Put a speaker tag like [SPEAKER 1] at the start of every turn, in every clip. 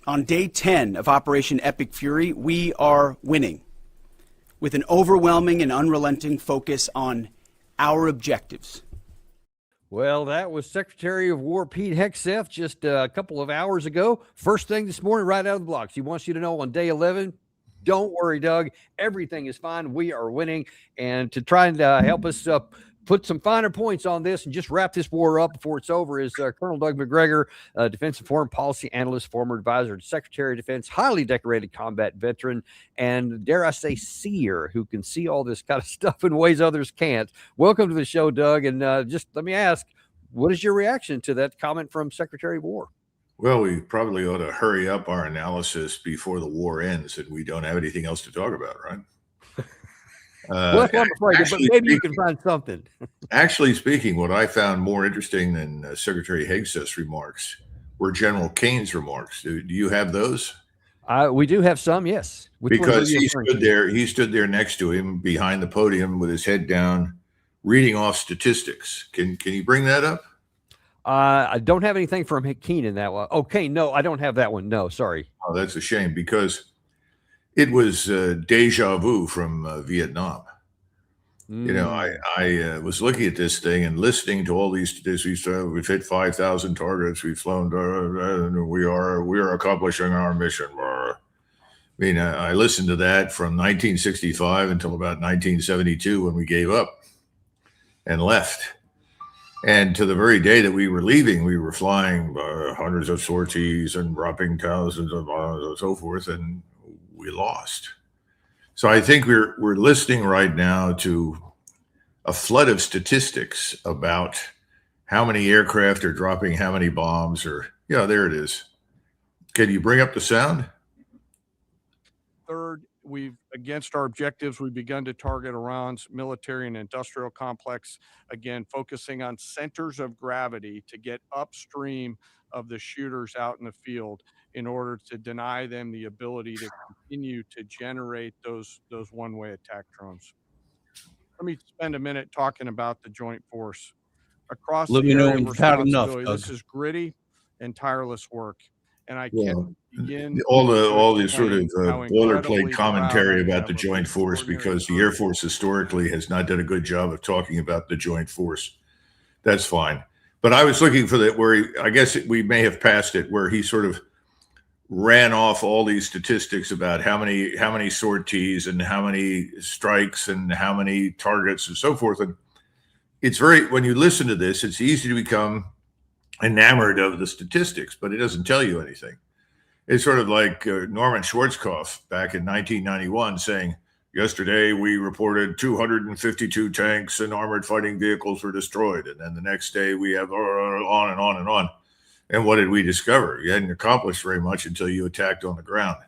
[SPEAKER 1] On day 10 of Operation Epic Fury, we are winning with an overwhelming and unrelenting focus on our objectives.
[SPEAKER 2] Well, that was Secretary of War Pete Hegseth just a couple of hours ago. First thing this morning, right out of the blocks. He wants you to know on day 11, don't worry, Doug. Everything is fine. We are winning. And to try and help us put some finer points on this and just wrap this war up before it's over is Colonel Doug Macgregor, Defense and Foreign Policy Analyst, former advisor to Secretary of Defense, highly decorated combat veteran, and dare I say seer who can see all this kind of stuff in ways others can't. Welcome to the show, Doug. And just let me ask, what is your reaction to that comment from Secretary of War?
[SPEAKER 3] Well, we probably ought to hurry up our analysis before the war ends and we don't have anything else to talk about, right?
[SPEAKER 2] Well, I'm afraid, but maybe you can find something.
[SPEAKER 3] Actually speaking, what I found more interesting than Secretary Hegseth's remarks were General Kane's remarks. Do you have those?
[SPEAKER 2] We do have some, yes.
[SPEAKER 3] Because he stood there next to him behind the podium with his head down, reading off statistics. Can you bring that up?
[SPEAKER 2] I don't have anything from Keen in that one. Okay, no, I don't have that one. No, sorry.
[SPEAKER 3] Oh, that's a shame because it was deja vu from Vietnam. You know, I was looking at this thing and listening to all these statistics. We've hit 5,000 targets. We've flown. We are accomplishing our mission. I mean, I listened to that from 1965 until about 1972 when we gave up and left. And to the very day that we were leaving, we were flying hundreds of sorties and dropping thousands of bombs and so forth, and we lost. So I think we're listening right now to a flood of statistics about how many aircraft are dropping how many bombs, or yeah, there it is. Can you bring up the sound?
[SPEAKER 4] Third, against our objectives, we've begun to target Iran's military and industrial complex, again, focusing on centers of gravity to get upstream of the shooters out in the field in order to deny them the ability to continue to generate those one-way attack drones. Let me spend a minute talking about the joint force. Across the area of responsibility, this is gritty and tireless work. And I can't begin
[SPEAKER 3] all these sort of boilerplate commentary about the joint force because the Air Force historically has not done a good job of talking about the joint force. That's fine. But I was looking for that where I guess we may have passed it, where he sort of ran off all these statistics about how many sorties and how many strikes and how many targets and so forth. And it's when you listen to this, it's easy to become enamored of the statistics, but it doesn't tell you anything. It's sort of like Norman Schwarzkopf back in 1991 saying, yesterday we reported 252 tanks and armored fighting vehicles were destroyed. And then the next day we have on and on and on. And what did we discover? You hadn't accomplished very much until you attacked on the ground.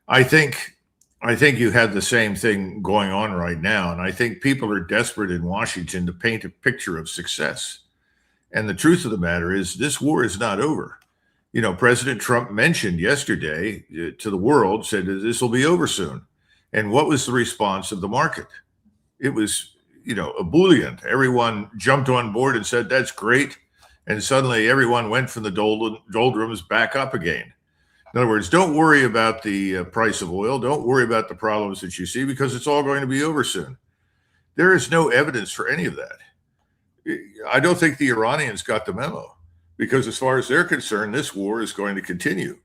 [SPEAKER 3] I think you have the same thing going on right now. And I think people are desperate in Washington to paint a picture of success. And the truth of the matter is this war is not over. You know, President Trump mentioned yesterday to the world, said this will be over soon. And what was the response of the market? It was, ebullient. Everyone jumped on board and said, that's great. And suddenly everyone went from the doldrums back up again. In other words, don't worry about the price of oil. Don't worry about the problems that you see because it's all going to be over soon. There is no evidence for any of that. I don't think the Iranians got the memo because as far as they're concerned, this war is going to continue.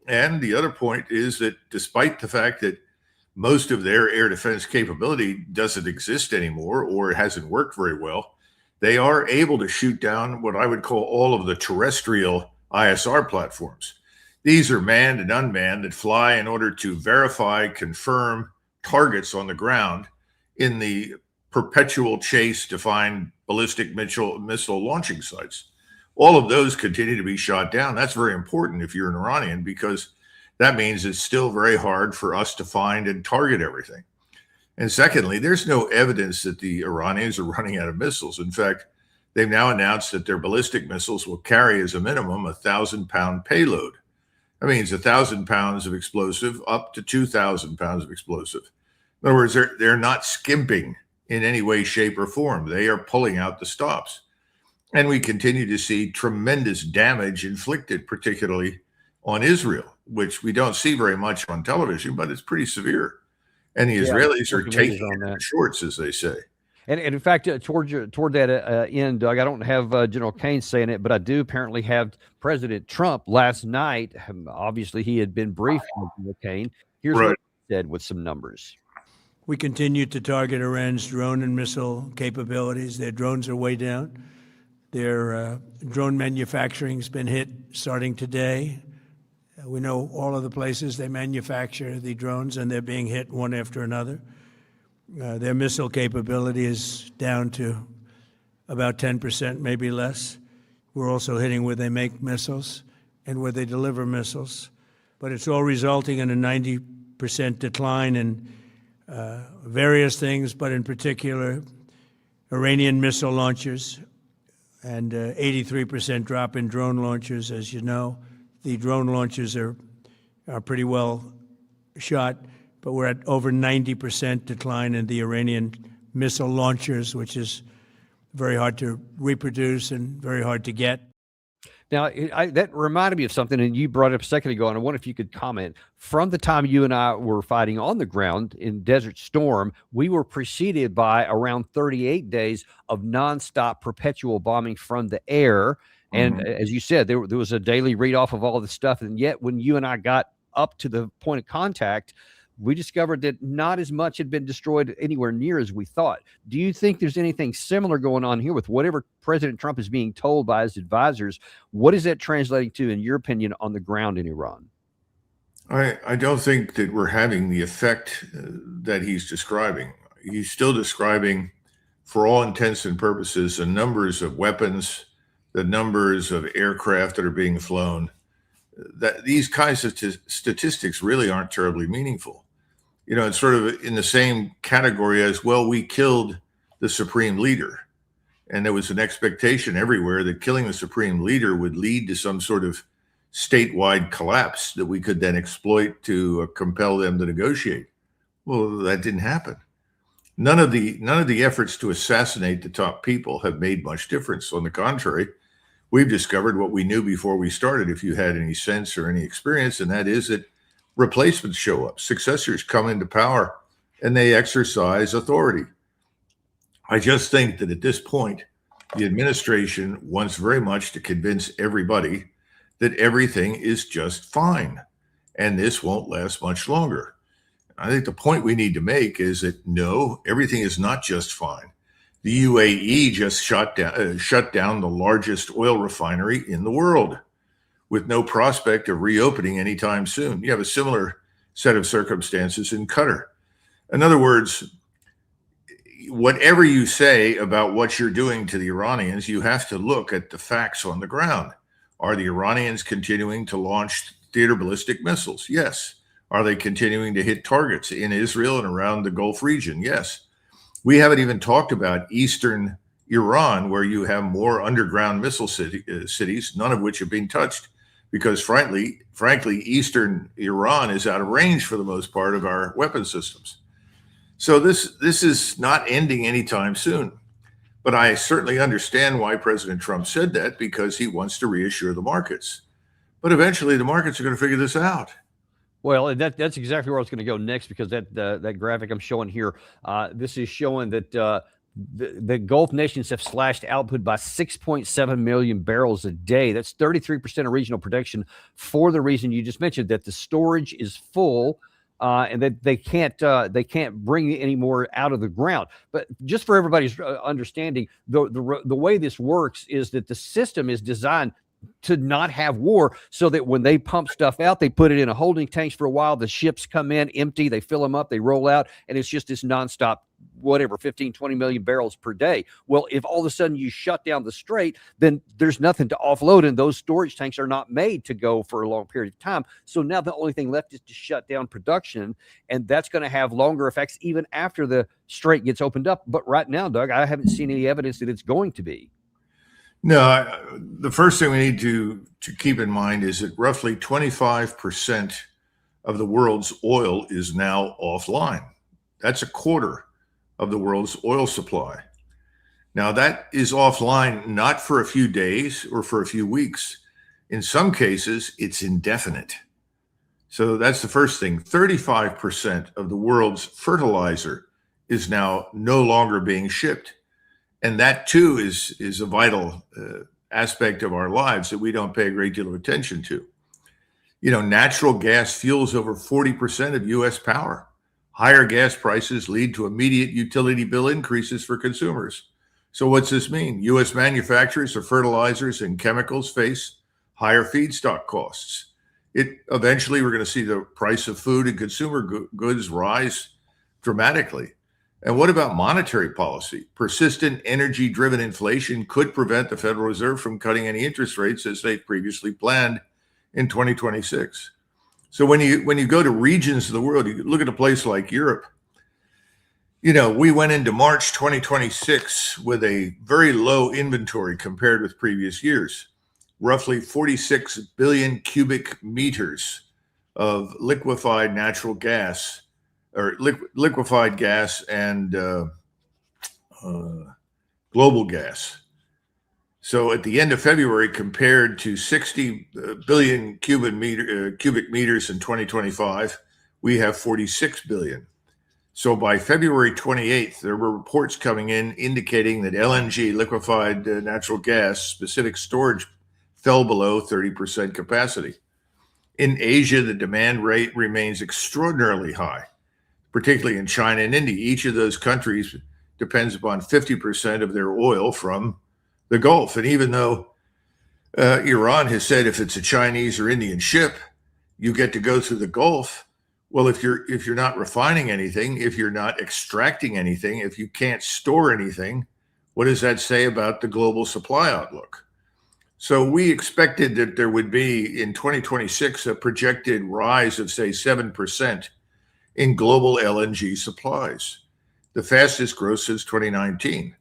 [SPEAKER 3] And the other point is that despite the fact that most of their air defense capability doesn't exist anymore or it hasn't worked very well, they are able to shoot down what I would call all of the terrestrial ISR platforms. These are manned and unmanned that fly in order to verify, confirm targets on the ground in the perpetual chase to find ballistic missile launching sites. All of those continue to be shot down. That's very important if you're an Iranian because that means it's still very hard for us to find and target everything. And secondly, there's no evidence that the Iranians are running out of missiles. In fact, they've now announced that their ballistic missiles will carry as a minimum 1,000-pound payload. That means 1,000 pounds of explosive up to 2,000 pounds of explosive. In other words, they're not skimping in any way, shape, or form. They are pulling out the stops. And we continue to see tremendous damage inflicted, particularly on Israel, which we don't see very much on television, but it's pretty severe. And the Israelis are taking it in the shorts, as they say.
[SPEAKER 2] And in fact, toward that end, Doug, I don't have General Keynes saying it, but I do apparently have President Trump last night. Obviously, he had been briefed by General Keynes. Here's what he said with some numbers.
[SPEAKER 5] We continue to target Iran's drone and missile capabilities. Their drones are way down. Their drone manufacturing has been hit starting today. We know all of the places they manufacture the drones, and they're being hit one after another. Their missile capability is down to about 10%, maybe less. We're also hitting where they make missiles and where they deliver missiles. But it's all resulting in a 90% decline in various things, but in particular, Iranian missile launchers, and 83% drop in drone launchers, as you know. The drone launchers are pretty well shot, but we're at over 90% decline in the Iranian missile launchers, which is very hard to reproduce and very hard to get.
[SPEAKER 2] Now, that reminded me of something, and you brought it up a second ago, and I wonder if you could comment. From the time you and I were fighting on the ground in Desert Storm, we were preceded by around 38 days of nonstop perpetual bombing from the air. And as you said, there was a daily read off of all this stuff. And yet when you and I got up to the point of contact, we discovered that not as much had been destroyed anywhere near as we thought. Do you think there's anything similar going on here with whatever President Trump is being told by his advisors? What is that translating to, in your opinion, on the ground in Iran?
[SPEAKER 3] I don't think that we're having the effect that he's describing. He's still describing, for all intents and purposes, the numbers of weapons, the numbers of aircraft that are being flown. That these kinds of statistics really aren't terribly meaningful. You know, it's sort of in the same category as, well, we killed the supreme leader. And there was an expectation everywhere that killing the supreme leader would lead to some sort of statewide collapse that we could then exploit to compel them to negotiate. Well, that didn't happen. None of the efforts to assassinate the top people have made much difference. On the contrary, we've discovered what we knew before we started, if you had any sense or any experience, and that is that replacements show up. Successors come into power, and they exercise authority. I just think that at this point, the administration wants very much to convince everybody that everything is just fine, and this won't last much longer. I think the point we need to make is that, no, everything is not just fine. The UAE just shut down the largest oil refinery in the world with no prospect of reopening anytime soon. You have a similar set of circumstances in Qatar. In other words, whatever you say about what you're doing to the Iranians, you have to look at the facts on the ground. Are the Iranians continuing to launch theater ballistic missiles? Yes. Are they continuing to hit targets in Israel and around the Gulf region? Yes. We haven't even talked about eastern Iran, where you have more underground missile cities, none of which have been touched, because frankly, eastern Iran is out of range for the most part of our weapon systems. So this is not ending anytime soon. But I certainly understand why President Trump said that, because he wants to reassure the markets. But eventually the markets are going to figure this out.
[SPEAKER 2] Well, that's exactly where I was going to go next, because that graphic I'm showing here, this is showing that the Gulf nations have slashed output by 6.7 million barrels a day. That's 33% of regional production, for the reason you just mentioned, that the storage is full. And that they can't bring any more out of the ground. But just for everybody's understanding, the way this works is that the system is designed to not have war, so that when they pump stuff out, they put it in a holding tanks for a while. The ships come in empty, they fill them up, they roll out, and it's just this nonstop, whatever, 15, 20 million barrels per day. Well, if all of a sudden you shut down the strait, then there's nothing to offload, and those storage tanks are not made to go for a long period of time. So now the only thing left is to shut down production, and that's going to have longer effects even after the strait gets opened up. But right now, Doug, I haven't seen any evidence that it's going to be.
[SPEAKER 3] No, the first thing we need to keep in mind is that roughly 25% of the world's oil is now offline. That's a quarter of the world's oil supply. Now, that is offline not for a few days or for a few weeks. In some cases, it's indefinite. So that's the first thing. 35% of the world's fertilizer is now no longer being shipped. And that too is a vital aspect of our lives that we don't pay a great deal of attention to. You know, natural gas fuels over 40% of US power. Higher gas prices lead to immediate utility bill increases for consumers. So what's this mean? US manufacturers of fertilizers and chemicals face higher feedstock costs. Eventually, we're going to see the price of food and consumer goods rise dramatically. And what about monetary policy? Persistent energy-driven inflation could prevent the Federal Reserve from cutting any interest rates as they previously planned in 2026. So when you go to regions of the world, you look at a place like Europe. You know, we went into March 2026 with a very low inventory compared with previous years. Roughly 46 billion cubic meters of liquefied natural gas, or liquefied gas and global gas. So at the end of February, compared to 60 billion cubic meters in 2025, we have 46 billion. So by February 28th, there were reports coming in indicating that LNG, liquefied natural gas, specific storage fell below 30% capacity. In Asia, the demand rate remains extraordinarily high, particularly in China and India. Each of those countries depends upon 50% of their oil from the Gulf. And even though Iran has said if it's a Chinese or Indian ship, you get to go through the Gulf. Well, if you're not refining anything, if you're not extracting anything, if you can't store anything, what does that say about the global supply outlook? So we expected that there would be in 2026 a projected rise of, say, 7% in global LNG supplies, the fastest growth since 2019,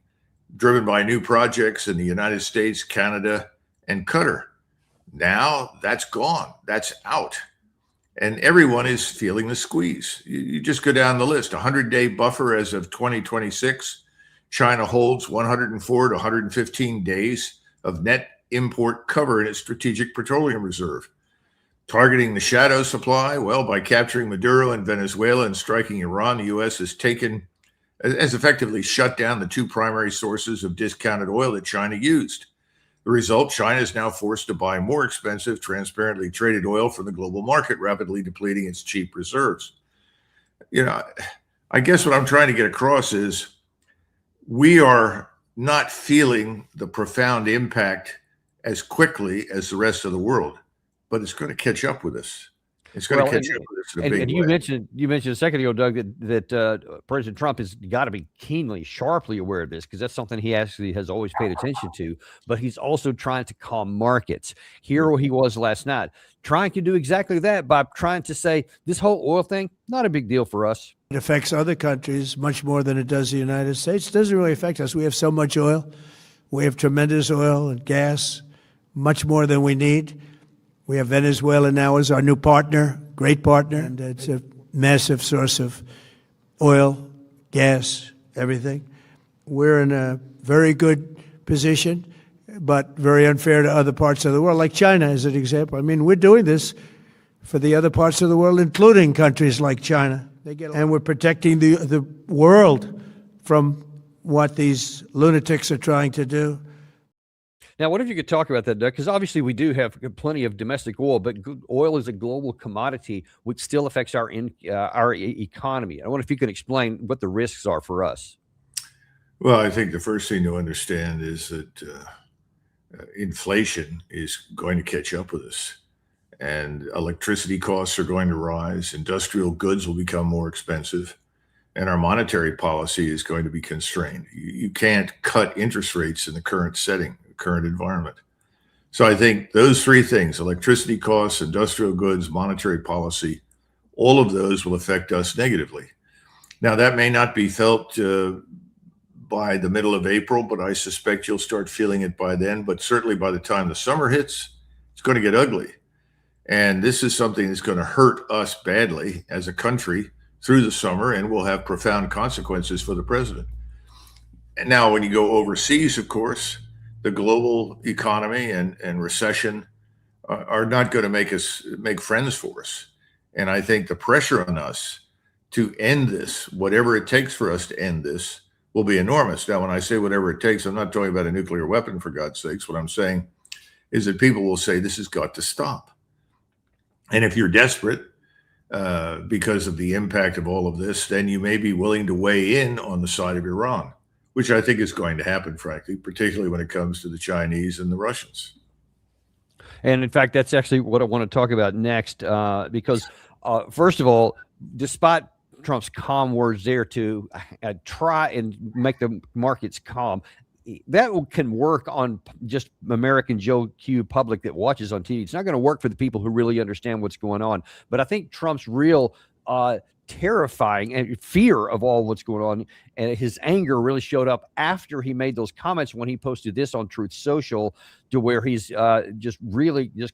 [SPEAKER 3] driven by new projects in the United States, Canada, and Qatar. Now that's gone, that's out. And everyone is feeling the squeeze. You just go down the list, 100-day buffer as of 2026. China holds 104 to 115 days of net import cover in its strategic petroleum reserve. Targeting the shadow supply, well, by capturing Maduro in Venezuela and striking Iran, the U.S. has effectively shut down the two primary sources of discounted oil that China used. The result, China is now forced to buy more expensive, transparently traded oil from the global market, rapidly depleting its cheap reserves. You know, I guess what I'm trying to get across is we are not feeling the profound impact as quickly as the rest of the world, but it's going to catch up with us. It's going to catch up with us in a big way.
[SPEAKER 2] You mentioned a second ago, Doug, that President Trump has got to be keenly, sharply aware of this, because that's something he actually has always paid attention to. But he's also trying to calm markets. Here he was last night, trying to do exactly that by trying to say this whole oil thing, not a big deal for us.
[SPEAKER 5] It affects other countries much more than it does the United States. It doesn't really affect us. We have so much oil. We have tremendous oil and gas, much more than we need. We have Venezuela now as our new partner, great partner, and it's a massive source of oil, gas, everything. We're in a very good position, but very unfair to other parts of the world, like China as an example. I mean, we're doing this for the other parts of the world, including countries like China. And we're protecting the world from what these lunatics are trying to do.
[SPEAKER 2] Now, what if you could talk about that, Doug? Because obviously we do have plenty of domestic oil, but oil is a global commodity which still affects our economy. I wonder if you could explain what the risks are for us.
[SPEAKER 3] Well, I think the first thing to understand is that inflation is going to catch up with us, and electricity costs are going to rise. Industrial goods will become more expensive, and our monetary policy is going to be constrained. You can't cut interest rates in the current setting, current environment. So I think those three things, electricity costs, industrial goods, monetary policy, all of those will affect us negatively. Now, that may not be felt by the middle of April, but I suspect you'll start feeling it by then. But certainly by the time the summer hits, it's going to get ugly. And this is something that's going to hurt us badly as a country through the summer and will have profound consequences for the president. And now when you go overseas, of course, the global economy and recession are not going to make friends for us. And I think the pressure on us to end this, whatever it takes for us to end this, will be enormous. Now, when I say whatever it takes, I'm not talking about a nuclear weapon, for God's sakes. What I'm saying is that people will say this has got to stop. And if you're desperate because of the impact of all of this, then you may be willing to weigh in on the side of Iran, which I think is going to happen, frankly, particularly when it comes to the Chinese and the Russians.
[SPEAKER 2] And in fact, that's actually what I want to talk about next, because first of all, despite Trump's calm words there to try and make the markets calm, that can work on just American Joe Q public that watches on TV. It's not going to work for the people who really understand what's going on. But I think Trump's real terrifying and fear of all what's going on, and his anger really showed up after he made those comments when he posted this on Truth Social, to where he's just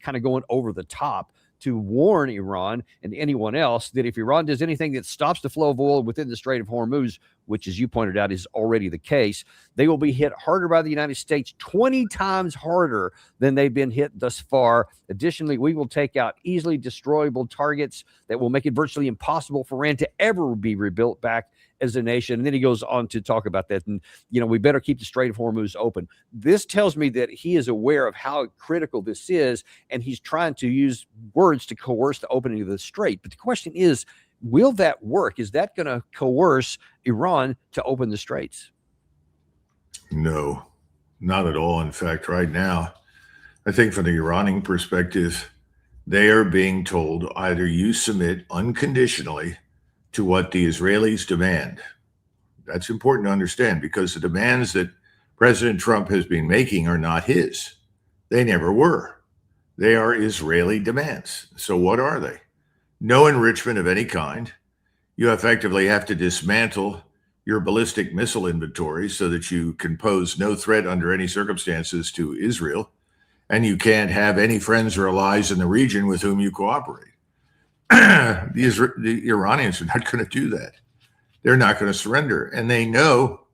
[SPEAKER 2] kind of going over the top to warn Iran and anyone else that if Iran does anything that stops the flow of oil within the Strait of Hormuz, which, as you pointed out, is already the case, they will be hit harder by the United States, 20 times harder than they've been hit thus far. Additionally, we will take out easily destroyable targets that will make it virtually impossible for Iran to ever be rebuilt back as a nation. And then he goes on to talk about that. And, we better keep the Strait of Hormuz open. This tells me that he is aware of how critical this is, and he's trying to use words to coerce the opening of the strait. But the question is, will that work? Is that going to coerce Iran to open the straits?
[SPEAKER 3] No, not at all. In fact, right now, I think from the Iranian perspective, they are being told either you submit unconditionally to what the Israelis demand. That's important to understand, because the demands that President Trump has been making are not his. They never were. They are Israeli demands. So what are they? No enrichment of any kind. You effectively have to dismantle your ballistic missile inventory so that you can pose no threat under any circumstances to Israel. And you can't have any friends or allies in the region with whom you cooperate. The Iranians are not going to do that. They're not going to surrender. And they know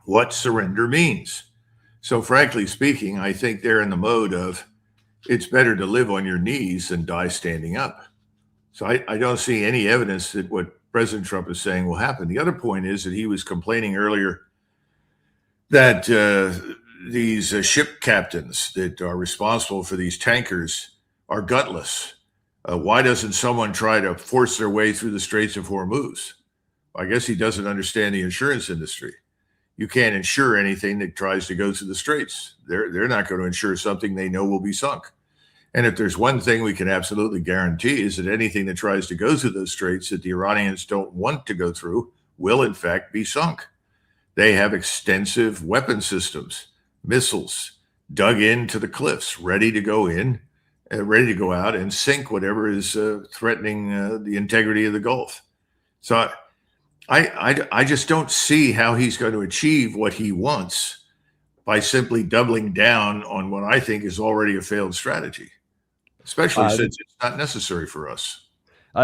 [SPEAKER 3] what surrender means. So frankly speaking, I think they're in the mode of, it's better to live on your knees than die standing up. So I don't see any evidence that what President Trump is saying will happen. The other point is that he was complaining earlier that these ship captains that are responsible for these tankers are gutless. Why doesn't someone try to force their way through the Straits of Hormuz? I guess he doesn't understand the insurance industry. You can't insure anything that tries to go through the straits. They're not going to insure something they know will be sunk. And if there's one thing we can absolutely guarantee, is that anything that tries to go through those straits that the Iranians don't want to go through will in fact be sunk. They have extensive weapon systems, missiles dug into the cliffs, ready to go in, ready to go out and sink whatever is threatening the integrity of the Gulf. So I just don't see how he's going to achieve what he wants by simply doubling down on what I think is already a failed strategy, especially since it's not necessary for us.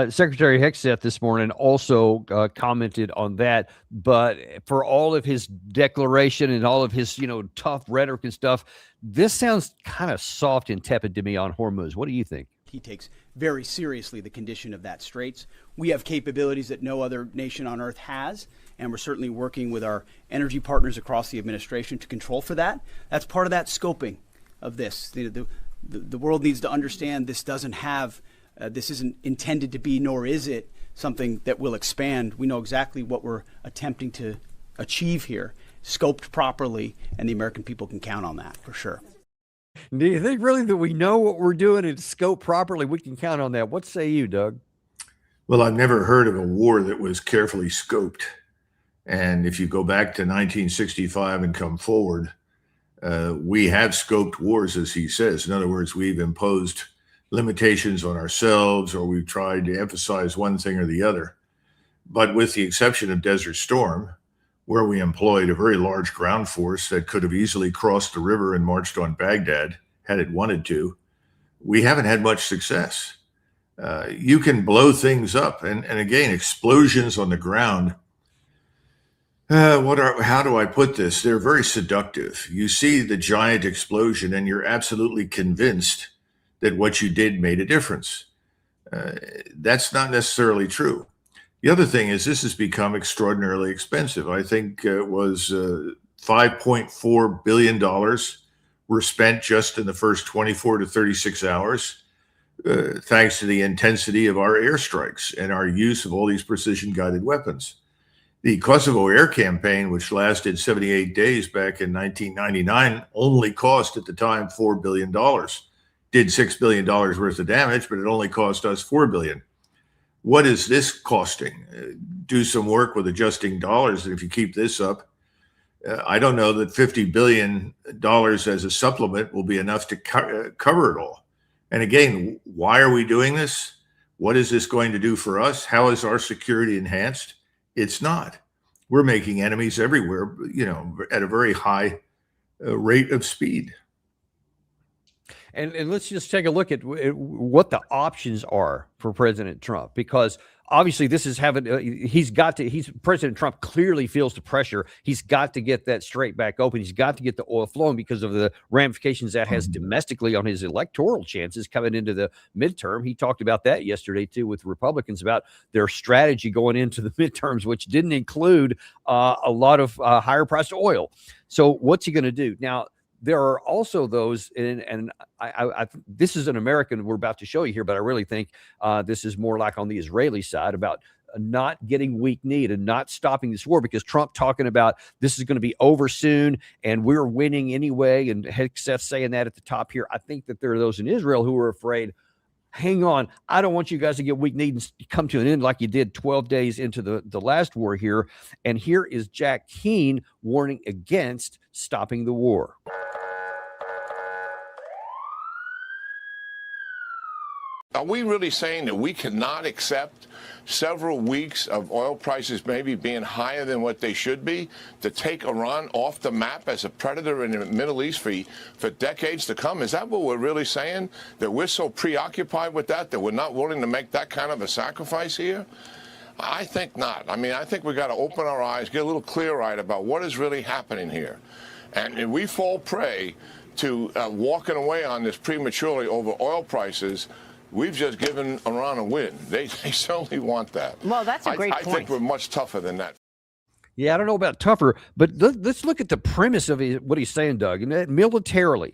[SPEAKER 2] Secretary Hegseth this morning also commented on that, but for all of his declaration and all of his, tough rhetoric and stuff, this sounds kind of soft and tepid to me on Hormuz. What do you think?
[SPEAKER 1] He takes very seriously the condition of that straits. We have capabilities that no other nation on earth has, and we're certainly working with our energy partners across the administration to control for that. That's part of that scoping of this. The world needs to understand this doesn't have this isn't intended to be, nor is it something that will expand. We know exactly what we're attempting to achieve here, scoped properly, and the American people can count on that for sure.
[SPEAKER 2] Do you think really that we know what we're doing and scoped properly? We can count on that. What say you, Doug?
[SPEAKER 3] Well, I've never heard of a war that was carefully scoped. And if you go back to 1965 and come forward, we have scoped wars, as he says. In other words, we've imposed limitations on ourselves, or we've tried to emphasize one thing or the other. But with the exception of Desert Storm, where we employed a very large ground force that could have easily crossed the river and marched on Baghdad had it wanted to, we haven't had much success. You can blow things up. And again, explosions on the ground. How do I put this? They're very seductive. You see the giant explosion and you're absolutely convinced that what you did made a difference. That's not necessarily true. The other thing is this has become extraordinarily expensive. I think it was $5.4 billion were spent just in the first 24 to 36 hours, thanks to the intensity of our airstrikes and our use of all these precision-guided weapons. The Kosovo air campaign, which lasted 78 days back in 1999, only cost at the time $4 billion. Did $6 billion worth of damage, but it only cost us $4 billion. What is this costing? Do some work with adjusting dollars, and if you keep this up, I don't know that $50 billion as a supplement will be enough to cover it all. And again, why are we doing this? What is this going to do for us? How is our security enhanced? It's not. We're making enemies everywhere, at a very high rate of speed.
[SPEAKER 2] And let's just take a look at what the options are for President Trump, because obviously this is President Trump clearly feels the pressure. He's got to get that straight back open. He's got to get the oil flowing because of the ramifications that has domestically on his electoral chances coming into the midterm. He talked about that yesterday too with Republicans about their strategy going into the midterms, which didn't include a lot of higher priced oil. So what's he going to do? Now, there are also those, and I this is an American we're about to show you here, but I really think this is more like on the Israeli side about not getting weak-kneed and not stopping this war, because Trump talking about this is going to be over soon and we're winning anyway, and Hegseth saying that at the top here. I think that there are those in Israel who are afraid, hang on, I don't want you guys to get weak-kneed and come to an end like you did 12 days into the last war here. And here is Jack Keane warning against stopping the war.
[SPEAKER 6] Are we really saying that we cannot accept several weeks of oil prices maybe being higher than what they should be to take Iran off the map as a predator in the Middle East for decades to come? Is that what we're really saying? That we're so preoccupied with that we're not willing to make that kind of a sacrifice here? I think not. I mean, I think we've got to open our eyes, get a little clear-eyed about what is really happening here. And if we fall prey to walking away on this prematurely over oil prices, we've just given Iran a win. They certainly want that.
[SPEAKER 7] Well, that's a great point.
[SPEAKER 6] I think we're much tougher than that.
[SPEAKER 2] Yeah, I don't know about tougher, but let's look at the premise of what he's saying, Doug. And militarily,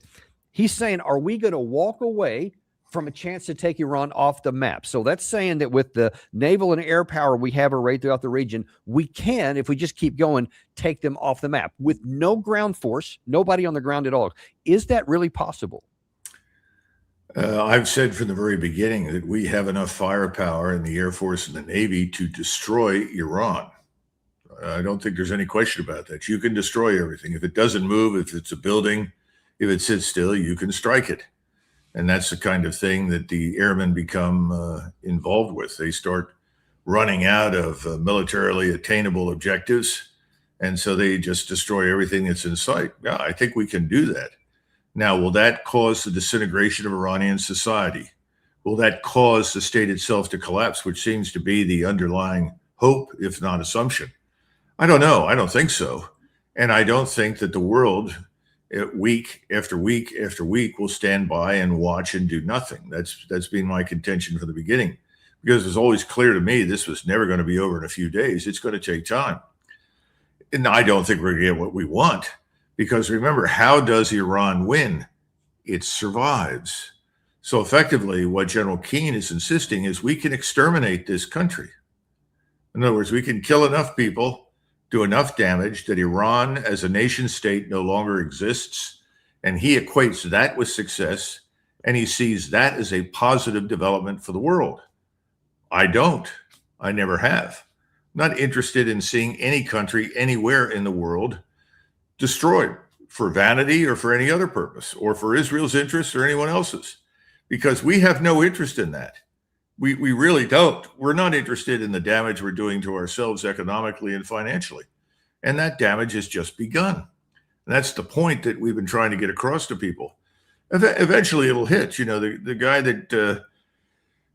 [SPEAKER 2] he's saying, are we going to walk away from a chance to take Iran off the map? So that's saying that with the naval and air power we have arrayed throughout the region, we can, if we just keep going, take them off the map with no ground force, nobody on the ground at all. Is that really possible?
[SPEAKER 3] I've said from the very beginning that we have enough firepower in the Air Force and the Navy to destroy Iran. I don't think there's any question about that. You can destroy everything. If it doesn't move, if it's a building, if it sits still, you can strike it. And that's the kind of thing that the airmen become involved with. They start running out of militarily attainable objectives, and so they just destroy everything that's in sight. Yeah, I think we can do that. Now, will that cause the disintegration of Iranian society? Will that cause the state itself to collapse, which seems to be the underlying hope, if not assumption? I don't know. I don't think so. And I don't think that the world, week after week after week, will stand by and watch and do nothing. That's been my contention from the beginning, because it's always clear to me this was never going to be over in a few days. It's going to take time. And I don't think we're going to get what we want. Because remember, how does Iran win? It survives. So effectively, what General Keane is insisting is we can exterminate this country. In other words, we can kill enough people, do enough damage that Iran as a nation state no longer exists. And he equates that with success, and he sees that as a positive development for the world. I don't. I never have. I'm not interested in seeing any country anywhere in the world destroyed for vanity or for any other purpose, or for Israel's interests or anyone else's, because we have no interest in that. We really don't. We're not interested in the damage we're doing to ourselves economically and financially. And that damage has just begun. And that's the point that we've been trying to get across to people. Eventually it'll hit. The guy that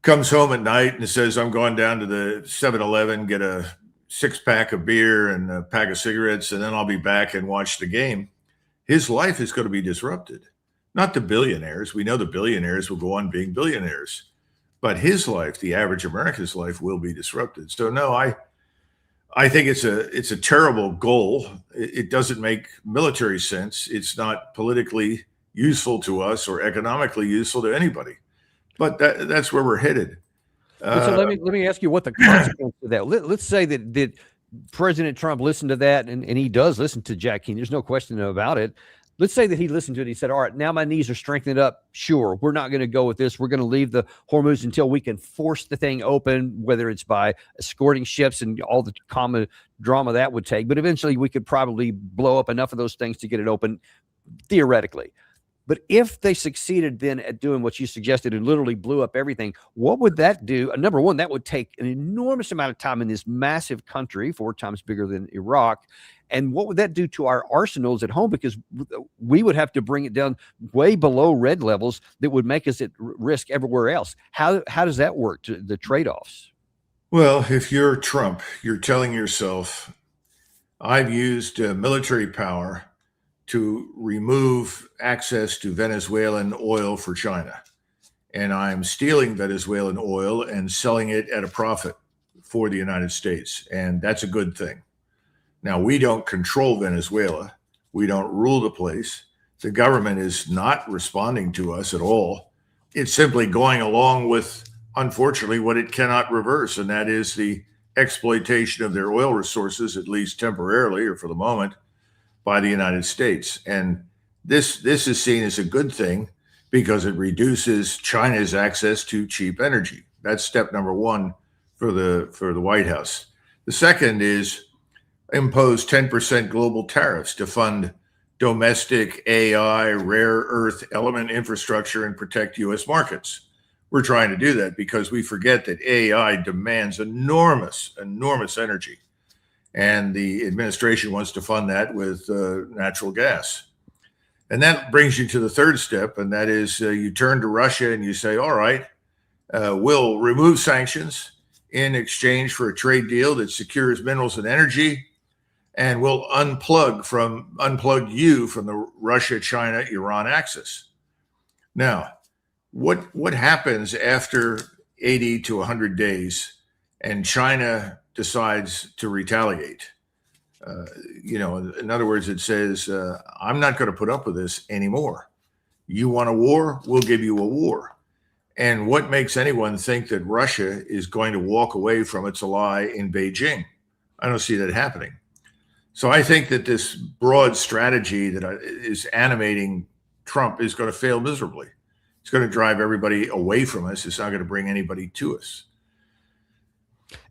[SPEAKER 3] comes home at night and says, I'm going down to the 7-Eleven, get a 6-pack of beer and a pack of cigarettes, and then I'll be back and watch the game. His life is going to be disrupted, Not the billionaires. We know the billionaires will go on being billionaires, but his life, the average American's life, will be disrupted. So no, I think it's a terrible goal. It doesn't make military sense. It's not politically useful to us or economically useful to anybody. But that's where we're headed.
[SPEAKER 2] So let me ask you what the consequence of that. Let's say that President Trump listened to that, and he does listen to Jack Keane. There's no question about it. Let's say that he listened to it. He said, all right, now my knees are strengthened up. Sure, we're not going to go with this. We're going to leave the Hormuz until we can force the thing open, whether it's by escorting ships and all the common drama that would take. But eventually we could probably blow up enough of those things to get it open, theoretically. But if they succeeded then at doing what you suggested and literally blew up everything, what would that do? Number one, that would take an enormous amount of time in this massive country, 4 times bigger than Iraq. And what would that do to our arsenals at home? Because we would have to bring it down way below red levels that would make us at risk everywhere else. How does that work, the trade-offs?
[SPEAKER 3] Well, if you're Trump, you're telling yourself, I've used military power to remove access to Venezuelan oil for China. And I'm stealing Venezuelan oil and selling it at a profit for the United States. And that's a good thing. Now, we don't control Venezuela. We don't rule the place. The government is not responding to us at all. It's simply going along with, unfortunately, what it cannot reverse, and that is the exploitation of their oil resources, at least temporarily or for the moment, by the United States. And this is seen as a good thing because it reduces China's access to cheap energy. That's step number one for the White House. The second is impose 10% global tariffs to fund domestic AI, rare earth element infrastructure and protect U.S. markets. We're trying to do that because we forget that AI demands enormous energy. And the administration wants to fund that with natural gas. And that brings you to the third step, and that is you turn to Russia and you say, all right, we'll remove sanctions in exchange for a trade deal that secures minerals and energy, and we'll unplug you from the Russia-China-Iran axis. Now, what happens after 80 to 100 days and China decides to retaliate? In other words, it says, I'm not going to put up with this anymore. You want a war? We'll give you a war. And what makes anyone think that Russia is going to walk away from its ally in Beijing? I don't see that happening. So I think that this broad strategy that is animating Trump is going to fail miserably. It's going to drive everybody away from us. It's not going to bring anybody to us.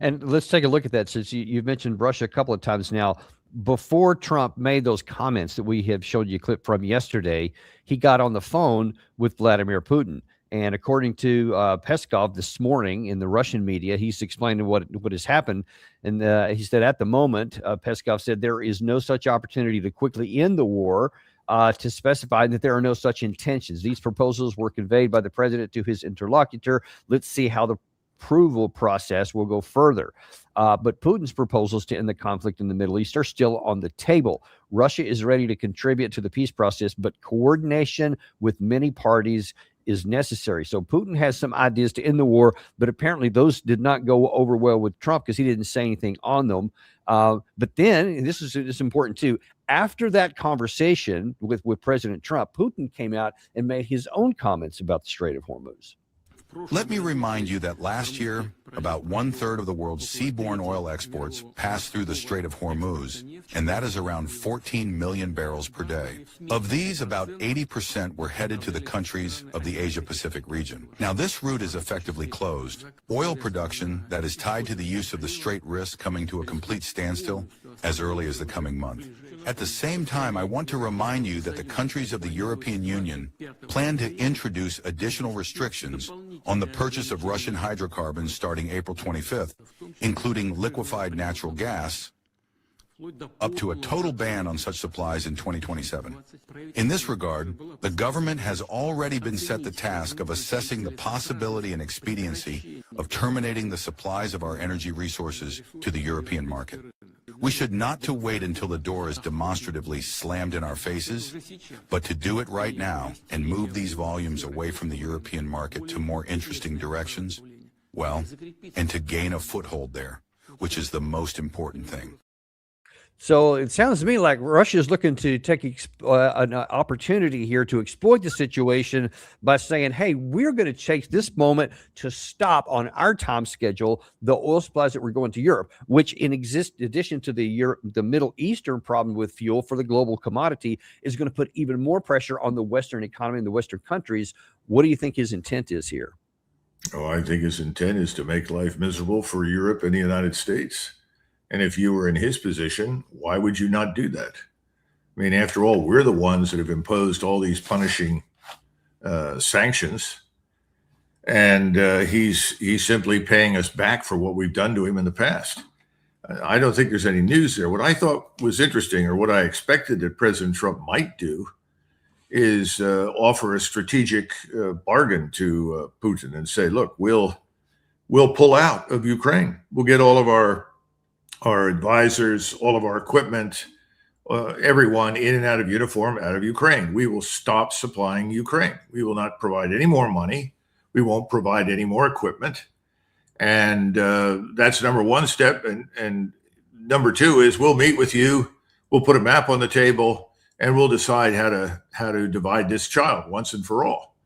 [SPEAKER 2] And let's take a look at that, since you've mentioned Russia a couple of times now. Before Trump made those comments that we have showed you a clip from yesterday, he got on the phone with Vladimir Putin. And according to Peskov this morning in the Russian media, he's explaining what has happened. And he said at the moment, Peskov said there is no such opportunity to quickly end the war, to specify that there are no such intentions. These proposals were conveyed by the president to his interlocutor. Let's see how the approval process will go further. But Putin's proposals to end the conflict in the Middle East are still on the table. Russia is ready to contribute to the peace process, but coordination with many parties is necessary. So Putin has some ideas to end the war, but apparently those did not go over well with Trump because he didn't say anything on them. But then, and this is important too, after that conversation with President Trump, Putin came out and made his own comments about the Strait of Hormuz.
[SPEAKER 7] Let me remind you that last year, about 1/3 of the world's seaborne oil exports passed through the Strait of Hormuz, and that is around 14 million barrels per day. Of these, about 80% were headed to the countries of the Asia-Pacific region. Now, this route is effectively closed. Oil production that is tied to the use of the strait risks coming to a complete standstill as early as the coming month. At the same time, I want to remind you that the countries of the European Union plan to introduce additional restrictions on the purchase of Russian hydrocarbons starting April 25th, including liquefied natural gas, up to a total ban on such supplies in 2027. In this regard, the government has already been set the task of assessing the possibility and expediency of terminating the supplies of our energy resources to the European market. We should not to wait until the door is demonstratively slammed in our faces, but to do it right now and move these volumes away from the European market to more interesting directions, well, and to gain a foothold there, which is the most important thing.
[SPEAKER 2] So it sounds to me like Russia is looking to take an opportunity here to exploit the situation by saying, hey, we're going to take this moment to stop on our time schedule the oil supplies that were going to Europe, which in addition to the Middle Eastern problem with fuel for the global commodity is going to put even more pressure on the Western economy and the Western countries. What do you think his intent is here?
[SPEAKER 3] Oh, I think his intent is to make life miserable for Europe and the United States. And if you were in his position, why would you not do that? I mean, after all, we're the ones that have imposed all these punishing sanctions. And he's simply paying us back for what we've done to him in the past. I don't think there's any news there. What I thought was interesting, or what I expected that President Trump might do, is offer a strategic bargain to Putin and say, look, we'll pull out of Ukraine. We'll get all of our advisors, all of our equipment, everyone in and out of uniform out of Ukraine. We will stop supplying Ukraine. We will not provide any more money. We won't provide any more equipment. And that's number one step. And number two is we'll meet with you. We'll put a map on the table and we'll decide how to divide this child once and for all.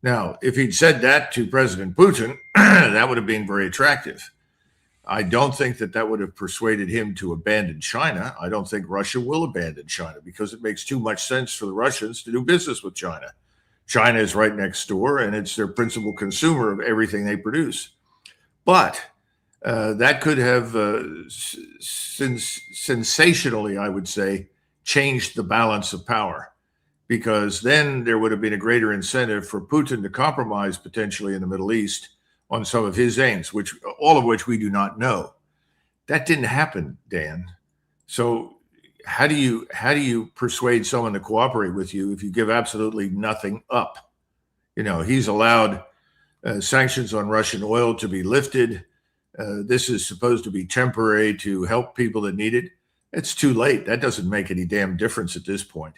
[SPEAKER 3] Now, if he'd said that to President Putin, that would have been very attractive. I don't think that would have persuaded him to abandon China. I don't think Russia will abandon China because it makes too much sense for the Russians to do business with China. China is right next door, and it's their principal consumer of everything they produce. But that could have sensationally, I would say, changed the balance of power, because then there would have been a greater incentive for Putin to compromise potentially in the Middle East on some of his aims, all of which we do not know. That didn't happen, Dan. So how do you persuade someone to cooperate with you if you give absolutely nothing up? You know, he's allowed sanctions on Russian oil to be lifted. This is supposed to be temporary to help people that need it. It's too late. That doesn't make any damn difference at this point.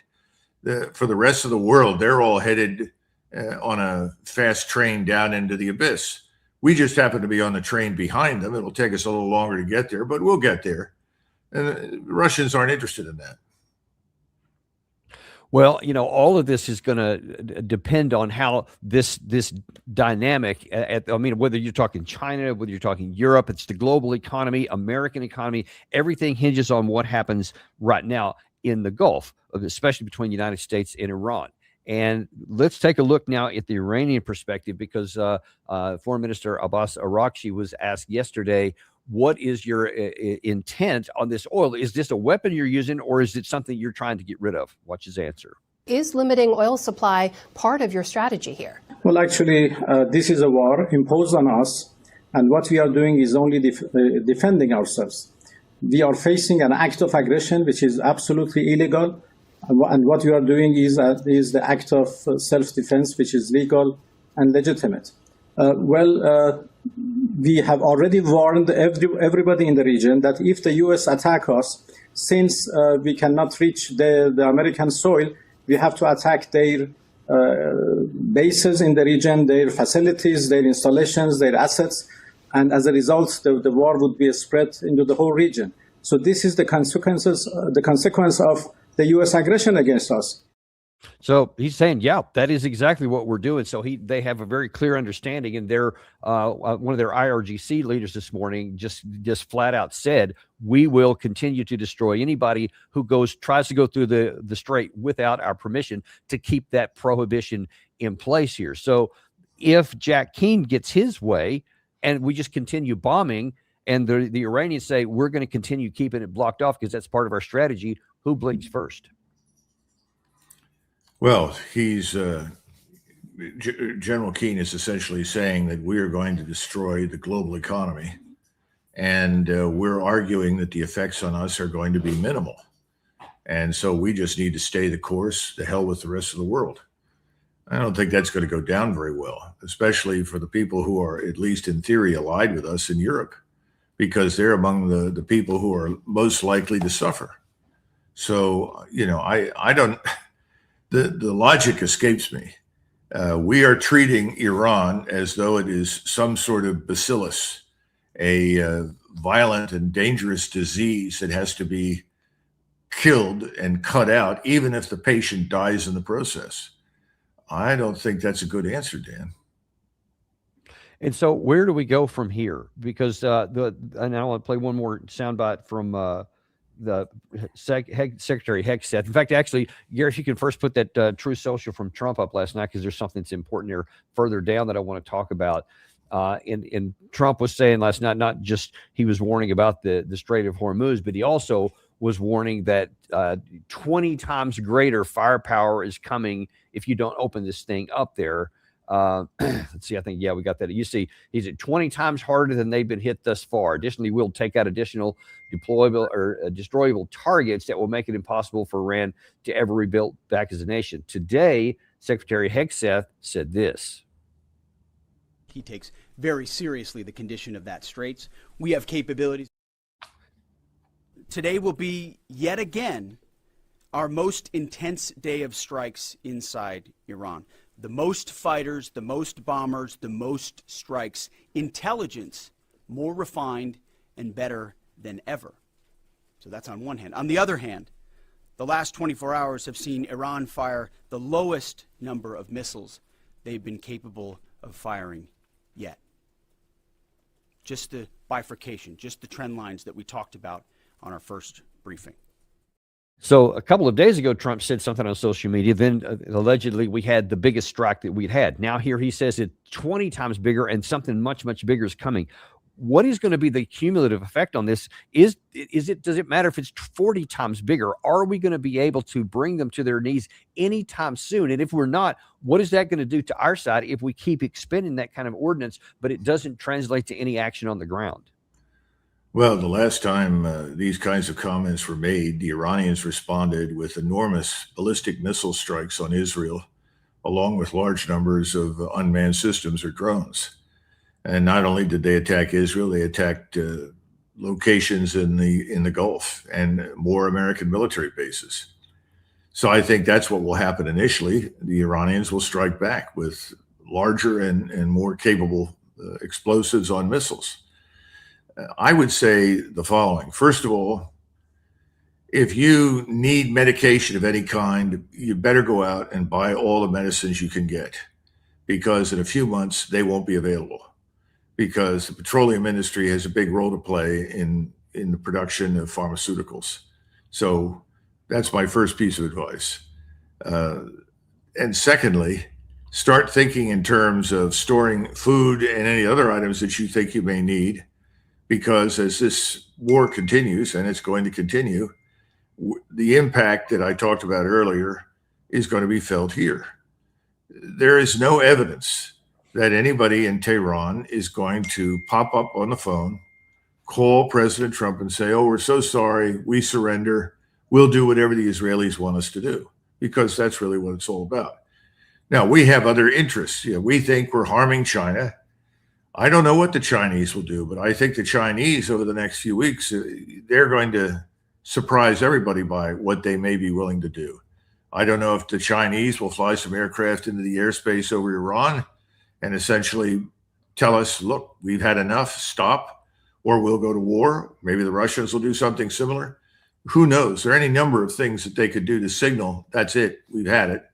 [SPEAKER 3] For the rest of the world, they're all headed on a fast train down into the abyss. We just happen to be on the train behind them. It'll take us a little longer to get there, but we'll get there. And the Russians aren't interested in that.
[SPEAKER 2] Well, you know, all of this is going to depend on how this dynamic, I mean, whether you're talking China, whether you're talking Europe, it's the global economy, American economy, everything hinges on what happens right now in the Gulf, especially between the United States and Iran. And let's take a look now at the Iranian perspective, because Foreign Minister Abbas Araghchi was asked yesterday, what is your intent on this oil? Is this a weapon you're using, or is it something you're trying to get rid of? Watch his answer.
[SPEAKER 8] Is limiting oil supply part of your strategy here?
[SPEAKER 9] Well, actually, this is a war imposed on us, and what we are doing is only defending ourselves. We are facing an act of aggression, which is absolutely illegal. And what we are doing is the act of self-defense, which is legal and legitimate. We have already warned everybody in the region that if the U.S. attack us, since we cannot reach the American soil, we have to attack their bases in the region, their facilities, their installations, their assets. And as a result, the war would be spread into the whole region. So this is the consequence of the U.S. aggression against us.
[SPEAKER 2] So he's saying, yeah, that is exactly what we're doing. So they have a very clear understanding, and they're one of their IRGC leaders this morning just flat out said, we will continue to destroy anybody who tries to go through the strait without our permission, to keep that prohibition in place here. So if Jack Keane gets his way and we just continue bombing, and the Iranians say we're going to continue keeping it blocked off because that's part of our strategy, who blinks first?
[SPEAKER 3] Well, General Keane is essentially saying that we are going to destroy the global economy, and we're arguing that the effects on us are going to be minimal. And so we just need to stay the course, the hell with the rest of the world. I don't think that's going to go down very well, especially for the people who are, at least in theory, allied with us in Europe, because they're among the people who are most likely to suffer. So, I don't, the logic escapes me. We are treating Iran as though it is some sort of bacillus, a violent and dangerous disease that has to be killed and cut out, even if the patient dies in the process. I don't think that's a good answer, Dan.
[SPEAKER 2] And so where do we go from here? Because and I want to play one more soundbite from the Secretary Hegseth. In fact, actually, Gary, if you can first put that True Social from Trump up last night, because there's something that's important here further down that I want to talk about. And Trump was saying last night, not just he was warning about the Strait of Hormuz, but he also was warning that 20 times greater firepower is coming if you don't open this thing up there. Let's see, I think, we got that. You see, he's at 20 times harder than they've been hit thus far. Additionally, we'll take out additional deployable or destroyable targets that will make it impossible for Iran to ever rebuild back as a nation. Today, Secretary Hegseth said this.
[SPEAKER 1] He takes very seriously the condition of that straits. We have capabilities. Today will be yet again our most intense day of strikes inside Iran. The most fighters, the most bombers, the most strikes. Intelligence more refined and better than ever. So that's on one hand. On the other hand, the last 24 hours have seen Iran fire the lowest number of missiles they've been capable of firing yet. Just the bifurcation, just the trend lines that we talked about on our first briefing.
[SPEAKER 2] So a couple of days ago, Trump said something on social media. Then allegedly we had the biggest strike that we'd had. Now here he says it's 20 times bigger and something much, much bigger is coming. What is going to be the cumulative effect on this? Does it matter if it's 40 times bigger? Are we going to be able to bring them to their knees anytime soon? And if we're not, what is that going to do to our side if we keep expending that kind of ordnance, but it doesn't translate to any action on the ground?
[SPEAKER 3] Well, the last time these kinds of comments were made, the Iranians responded with enormous ballistic missile strikes on Israel, along with large numbers of unmanned systems or drones. And not only did they attack Israel, they attacked locations in the Gulf and more American military bases. So I think that's what will happen initially. The Iranians will strike back with larger and more capable explosives on missiles. I would say the following. First of all, if you need medication of any kind, you better go out and buy all the medicines you can get, because in a few months they won't be available, because the petroleum industry has a big role to play in the production of pharmaceuticals. So that's my first piece of advice. And secondly, start thinking in terms of storing food and any other items that you think you may need, because as this war continues, and it's going to continue, the impact that I talked about earlier is going to be felt here. There is no evidence that anybody in Tehran is going to pop up on the phone, call President Trump and say, "Oh, we're so sorry, we surrender. We'll do whatever the Israelis want us to do," because that's really what it's all about. Now, we have other interests. We think we're harming China. I don't know what the Chinese will do, but I think the Chinese over the next few weeks, they're going to surprise everybody by what they may be willing to do. I don't know if the Chinese will fly some aircraft into the airspace over Iran and essentially tell us, "Look, we've had enough, stop," or we'll go to war. Maybe the Russians will do something similar. Who knows? There are any number of things that they could do to signal, that's it, we've had it.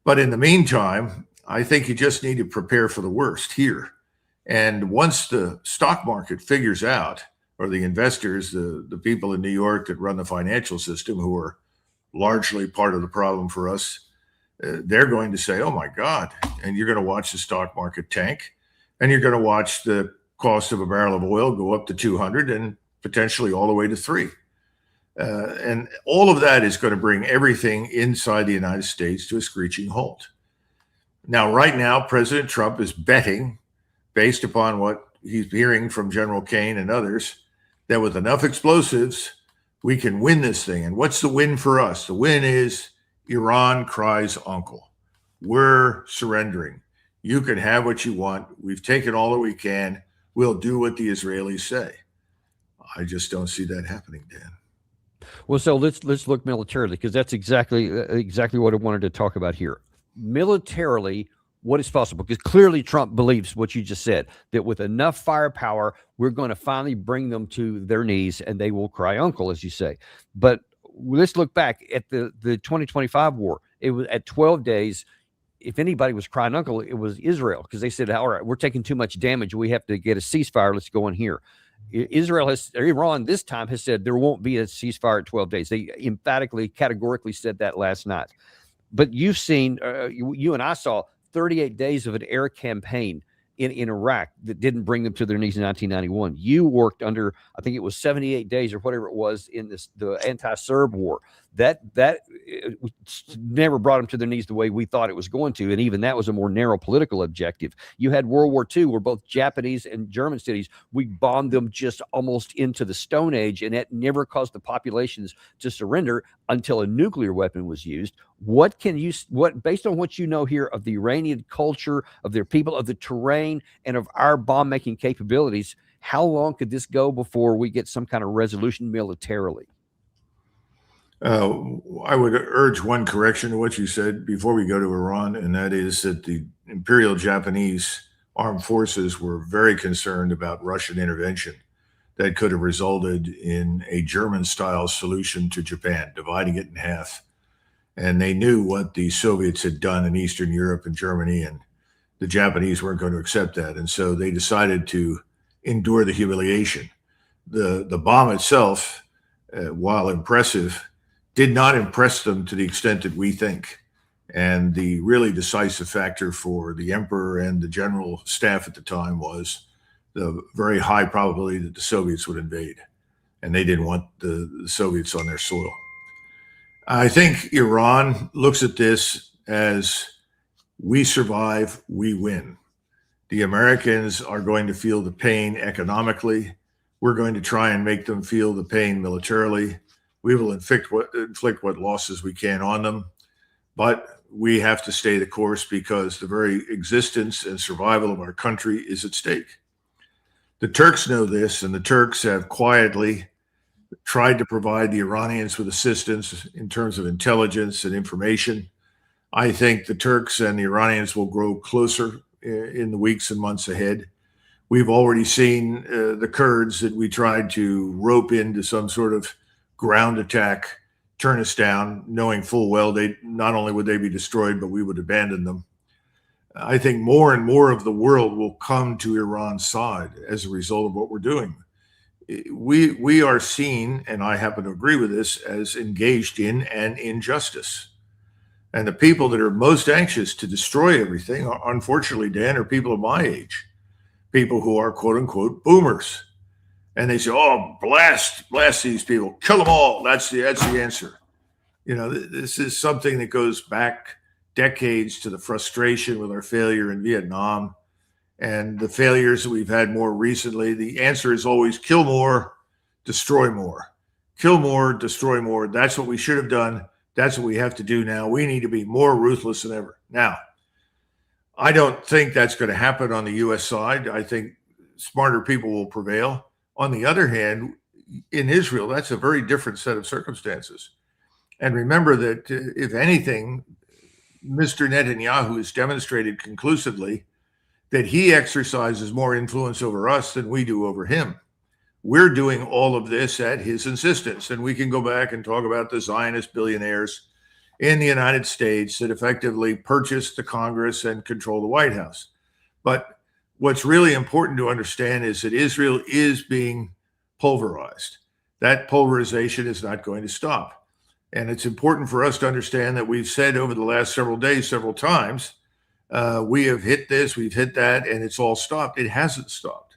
[SPEAKER 3] But in the meantime, I think you just need to prepare for the worst here. And once the stock market figures out, or the investors, the people in New York that run the financial system, who are largely part of the problem for us, they're going to say, "Oh my God," and you're going to watch the stock market tank, and you're going to watch the cost of a barrel of oil go up to 200 and potentially all the way to 3. And all of that is going to bring everything inside the United States to a screeching halt. Now, right now, President Trump is betting, based upon what he's hearing from General Kane and others, that with enough explosives, we can win this thing. And what's the win for us? The win is Iran cries uncle. We're surrendering. You can have what you want. We've taken all that we can. we'll do what the Israelis say. I just don't see that happening, Dan.
[SPEAKER 2] Well, so let's look militarily, because that's exactly what I wanted to talk about here. Militarily, what is possible? Because clearly Trump believes what you just said, that with enough firepower, we're going to finally bring them to their knees and they will cry uncle, as you say. But let's look back at the 2025 war. It was at 12 days. If anybody was crying uncle, it was Israel, because they said, all right, we're taking too much damage. We have to get a ceasefire. Let's go in here. Iran this time has said there won't be a ceasefire at 12 days. They emphatically, categorically said that last night. But you've seen, you and I saw 38 days of an air campaign in Iraq that didn't bring them to their knees in 1991. You worked under, I think it was 78 days or whatever it was in the anti-Serb war. That never brought them to their knees the way we thought it was going to. And even that was a more narrow political objective. You had World War II, where both Japanese and German cities, we bombed them just almost into the Stone Age, and that never caused the populations to surrender until a nuclear weapon was used. Based on what you know here of the Iranian culture, of their people, of the terrain, and of our bomb-making capabilities, how long could this go before we get some kind of resolution militarily?
[SPEAKER 3] I would urge one correction to what you said before we go to Iran, and that is that the Imperial Japanese armed forces were very concerned about Russian intervention that could have resulted in a German-style solution to Japan, dividing it in half. And they knew what the Soviets had done in Eastern Europe and Germany, and the Japanese weren't going to accept that. And so they decided to endure the humiliation. The bomb itself, while impressive, did not impress them to the extent that we think. And the really decisive factor for the emperor and the general staff at the time was the very high probability that the Soviets would invade. And they didn't want the Soviets on their soil. I think Iran looks at this as, we survive, we win. The Americans are going to feel the pain economically. We're going to try and make them feel the pain militarily. We will inflict what losses we can on them, but we have to stay the course because the very existence and survival of our country is at stake. The Turks know this, and the Turks have quietly tried to provide the Iranians with assistance in terms of intelligence and information. I think the Turks and the Iranians will grow closer in the weeks and months ahead. We've already seen the Kurds that we tried to rope into some sort of ground attack turn us down, knowing full well they not only would they be destroyed, but we would abandon them. I think more and more of the world will come to Iran's side as a result of what we're doing. We are seen, and I happen to agree with this, as engaged in an injustice. And the people that are most anxious to destroy everything, unfortunately, Dan, are people of my age, people who are quote unquote boomers. And they say, oh, blast these people, kill them all. That's the answer. You know, this is something that goes back decades to the frustration with our failure in Vietnam and the failures that we've had more recently. The answer is always kill more, destroy more. Kill more, destroy more. That's what we should have done. That's what we have to do now. We need to be more ruthless than ever. Now, I don't think that's going to happen on the U.S. side. I think smarter people will prevail. On the other hand, in Israel, that's a very different set of circumstances. And remember that if anything, Mr. Netanyahu has demonstrated conclusively that he exercises more influence over us than we do over him. We're doing all of this at his insistence. And we can go back and talk about the Zionist billionaires in the United States that effectively purchased the Congress and control the White House. But what's really important to understand is that Israel is being pulverized. That pulverization is not going to stop. And it's important for us to understand that we've said over the last several days, several times, we have hit this, we've hit that, and it's all stopped. It hasn't stopped.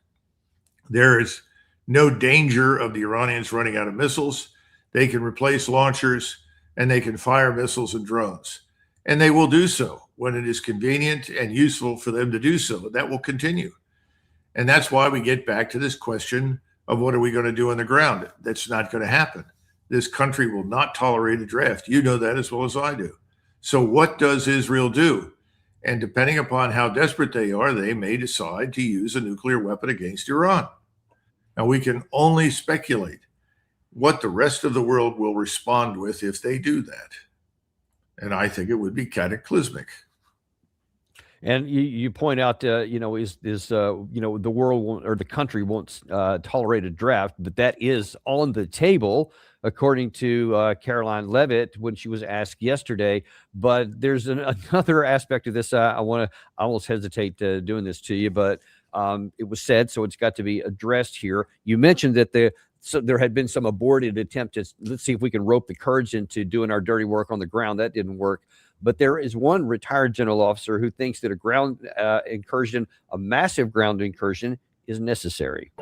[SPEAKER 3] There is no danger of the Iranians running out of missiles. They can replace launchers and they can fire missiles and drones. And they will do so when it is convenient and useful for them to do so. That will continue. And that's why we get back to this question of what are we going to do on the ground? That's not going to happen. This country will not tolerate a draft. You know that as well as I do. So what does Israel do? And depending upon how desperate they are, they may decide to use a nuclear weapon against Iran. Now, we can only speculate what the rest of the world will respond with if they do that. And I think it would be cataclysmic.
[SPEAKER 2] And you point out, the world won't, or the country won't tolerate a draft, but that is on the table, according to Caroline Levitt when she was asked yesterday. But there's another aspect of this. I almost hesitate doing this to you, but it was said, so it's got to be addressed here. You mentioned that there had been some aborted attempt to, let's see if we can rope the Kurds into doing our dirty work on the ground. That didn't work. But there is one retired general officer who thinks that a ground incursion, a massive ground incursion, is necessary.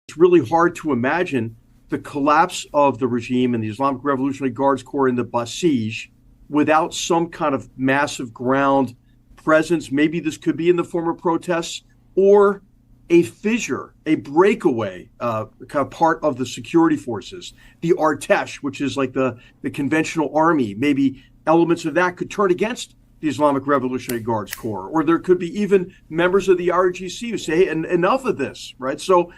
[SPEAKER 10] It's really hard to imagine the collapse of the regime and the Islamic Revolutionary Guards Corps in the Basij without some kind of massive ground presence. Maybe this could be in the form of protests or a fissure, a breakaway kind of part of the security forces. The Artesh, which is like the conventional army, maybe elements of that could turn against the Islamic Revolutionary Guards Corps. Or there could be even members of the RGC who say, hey, enough of this, right? So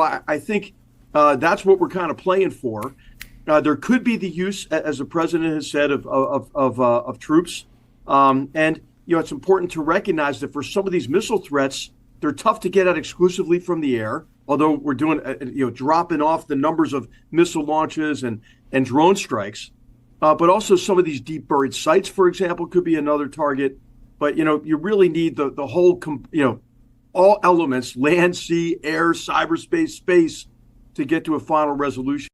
[SPEAKER 10] I think that's what we're kind of playing for. There could be the use, as the president has said, of troops. And, it's important to recognize that for some of these missile threats, they're tough to get at exclusively from the air, although we're doing, dropping off the numbers of missile launches and drone strikes. But also some of these deep buried sites, for example, could be another target. But, you really need the whole, all elements, land, sea, air, cyberspace, space, to get to a final resolution.